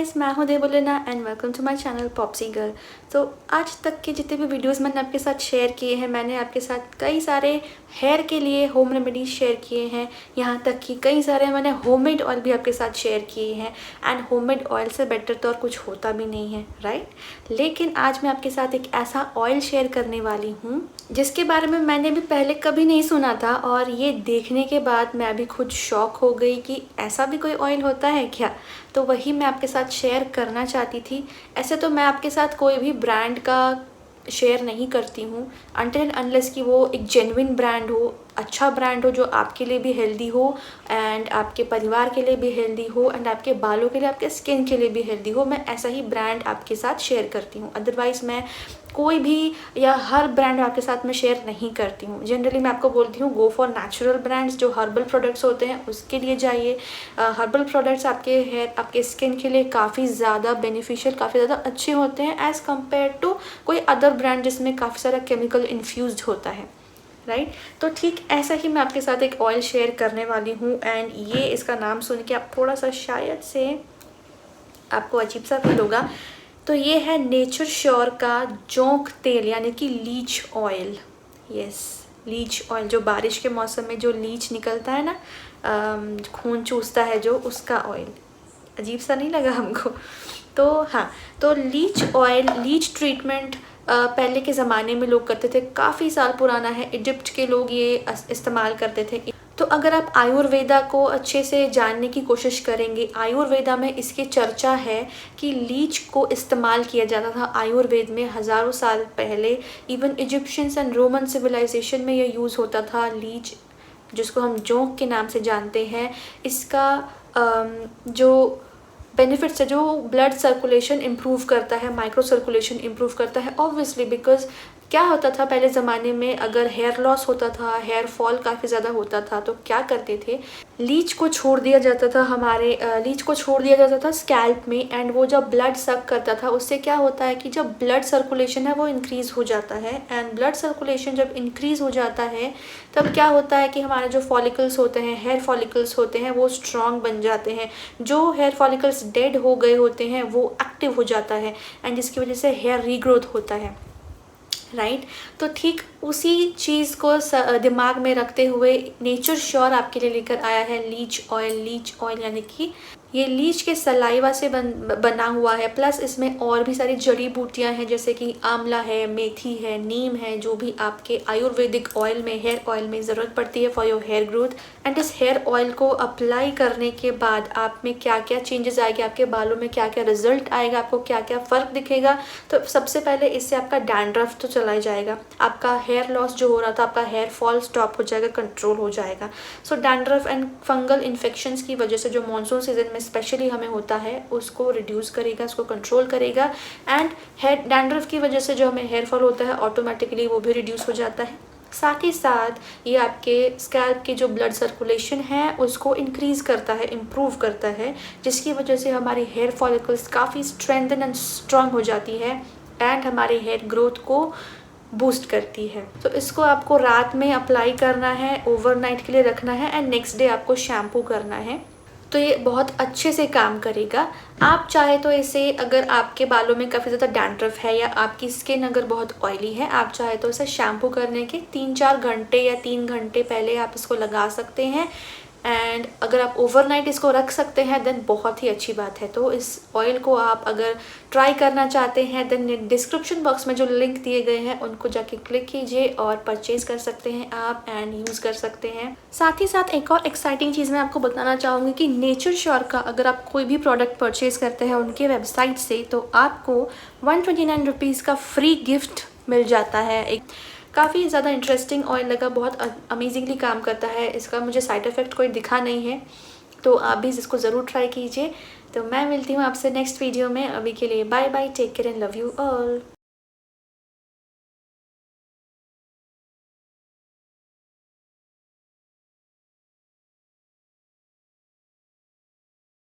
Guys, मैं हूँ Devoleena and welcome to my channel popsy girl. तो आज तक के जितने भी वीडियोस मैंने आपके साथ शेयर किए हैं, मैंने आपके साथ कई सारे हेयर के लिए होम रेमेडीज शेयर किए हैं। यहाँ तक कि कई सारे मैंने होममेड ऑयल भी आपके साथ शेयर किए हैं। एंड होममेड ऑयल से बेटर तो और कुछ होता भी नहीं है, राइट। लेकिन आज मैं आपके साथ एक ऐसा ऑयल शेयर करने वाली हूँ जिसके बारे में मैंने भी पहले कभी नहीं सुना था, और ये देखने के बाद मैं भी खुद शॉक हो गई कि ऐसा भी कोई ऑयल होता है क्या। तो वही मैं आपके साथ शेयर करना चाहती थी। ऐसे तो मैं आपके साथ कोई भी ब्रांड का शेयर नहीं करती हूँ अनटिल एंड अनलेस कि वो एक जेन्युइन ब्रांड हो, अच्छा ब्रांड हो जो आपके लिए भी हेल्दी हो एंड आपके परिवार के लिए भी हेल्दी हो एंड आपके बालों के लिए, आपके स्किन के लिए भी हेल्दी हो। मैं ऐसा ही ब्रांड आपके साथ शेयर करती हूँ। अदरवाइज़ मैं कोई भी या हर ब्रांड आपके साथ में शेयर नहीं करती हूँ। जनरली मैं आपको बोलती हूँ गो फॉर नेचुरल ब्रांड्स, जो हर्बल प्रोडक्ट्स होते हैं उसके लिए जाइए। हर्बल प्रोडक्ट्स आपके हेयर, आपके स्किन के लिए काफ़ी ज़्यादा बेनिफिशियल, काफ़ी ज़्यादा अच्छे होते हैं एज़ कम्पेयर टू कोई अदर ब्रांड जिसमें काफ़ी सारा केमिकल इन्फ्यूज़ होता है, राइट। तो ठीक ऐसा ही मैं आपके साथ एक ऑयल शेयर करने वाली हूँ। एंड ये इसका नाम सुन के आप थोड़ा सा शायद से आपको अजीब सा फील होगा। तो ये है नेचर श्योर का जोंक तेल, यानी कि leech oil. Yes, leech oil, जो बारिश के मौसम में जो लीच निकलता है ना, खून चूसता है जो, उसका ऑयल। अजीब सा नहीं लगा हमको? तो हाँ, तो लीच ऑयल, लीच ट्रीटमेंट पहले के ज़माने में लोग करते थे, काफ़ी साल पुराना है। इजिप्ट के लोग ये इस्तेमाल करते थे। तो अगर आप आयुर्वेदा को अच्छे से जानने की कोशिश करेंगे, आयुर्वेदा में इसकी चर्चा है कि लीच को इस्तेमाल किया जाता था आयुर्वेद में हज़ारों साल पहले। Even Egyptians and Roman civilisation में ये यूज़ होता था लीच, जिसको हम जोंक के नाम से जानते हैं। इसका जो बेनिफिट्स है, जो ब्लड सर्कुलेशन इम्प्रूव करता है, माइक्रो सर्कुलेशन इम्प्रूव करता है। ऑब्वियसली बिकॉज क्या होता था पहले ज़माने में, अगर हेयर लॉस होता था, हेयर फॉल काफ़ी ज़्यादा होता था, तो क्या करते थे, लीच को छोड़ दिया जाता था, लीच को छोड़ दिया जाता था स्कैल्प में। एंड वो जब ब्लड सक करता था, उससे क्या होता है कि जब ब्लड सर्कुलेशन है वो इंक्रीज़ हो जाता है। एंड ब्लड सर्कुलेशन जब इंक्रीज़ हो जाता है तब क्या होता है कि हमारे जो फॉलिकल्स होते हैं, हेयर फॉलिकल्स होते हैं, वो स्ट्रॉन्ग बन जाते हैं। जो हेयर फॉलिकल्स डेड हो गए होते हैं वो एक्टिव हो जाता है, एंड जिसकी वजह से हेयर रीग्रोथ होता है, राइट। तो ठीक उसी चीज़ को दिमाग में रखते हुए नेचर श्योर आपके लिए लेकर आया है लीच ऑयल। लीच ऑयल यानी कि ये लीच के सलाइवा से बना हुआ है, प्लस इसमें और भी सारी जड़ी बूटियां हैं, जैसे कि आंवला है, मेथी है, नीम है, जो भी आपके आयुर्वेदिक ऑयल में, हेयर ऑयल में ज़रूरत पड़ती है for your hair growth. And इस हेयर ऑयल को अप्लाई करने के बाद आप में क्या क्या चेंजेस आएंगे, आपके बालों में क्या क्या रिजल्ट आएगा, आपको क्या क्या फ़र्क दिखेगा। तो सबसे पहले इससे आपका डैंड्रफ तो चला जाएगा, आपका हेयर लॉस जो हो रहा था, आपका हेयर फॉल स्टॉप हो जाएगा, कंट्रोल हो जाएगा। सो डैंड्रफ एंड फंगल इन्फेक्शंस की वजह से जो मानसून सीजन में स्पेशली हमें होता है, उसको रिड्यूस करेगा, उसको कंट्रोल करेगा। एंड हेयर डैंड्रफ की वजह से जो हमें हेयर फॉल होता है ऑटोमेटिकली वो भी रिड्यूस हो जाता है। साथ ही साथ ये आपके स्कैल्प की जो ब्लड सर्कुलेशन है उसको इंक्रीज़ करता है, इम्प्रूव करता है, जिसकी वजह से हमारी हेयर फॉलिकल्स काफ़ी स्ट्रेंथन एंड स्ट्रॉन्ग हो जाती है एंड हमारे हेयर ग्रोथ को बूस्ट करती है। तो इसको आपको रात में अप्लाई करना है, ओवरनाइट के लिए रखना है, एंड नेक्स्ट डे आपको शैम्पू करना है। तो ये बहुत अच्छे से काम करेगा। आप चाहे तो इसे, अगर आपके बालों में काफ़ी ज़्यादा डैंड्रफ है या आपकी स्किन अगर बहुत ऑयली है, आप चाहे तो इसे शैम्पू करने के 3-4 घंटे या 3 घंटे पहले आप इसको लगा सकते हैं। एंड अगर आप ओवरनाइट इसको रख सकते हैं देन बहुत ही अच्छी बात है। तो इस ऑयल को आप अगर ट्राई करना चाहते हैं देन डिस्क्रिप्शन बॉक्स में जो लिंक दिए गए हैं उनको जाके क्लिक कीजिए और परचेज़ कर सकते हैं आप एंड यूज़ कर सकते हैं। साथ ही साथ एक और एक्साइटिंग चीज़ मैं आपको बताना चाहूँगी कि नेचर श्योर का अगर आप कोई भी प्रोडक्ट परचेज़ करते हैं उनके वेबसाइट से, तो आपको 129 रुपीज़ का फ्री गिफ्ट मिल जाता है। एक काफ़ी ज़्यादा इंटरेस्टिंग ऑयल लगा, बहुत अमेजिंगली काम करता है। इसका मुझे साइड इफ़ेक्ट कोई दिखा नहीं है, तो आप भी इसको ज़रूर ट्राई कीजिए। तो मैं मिलती हूँ आपसे नेक्स्ट वीडियो में। अभी के लिए bye bye, take care and love you all.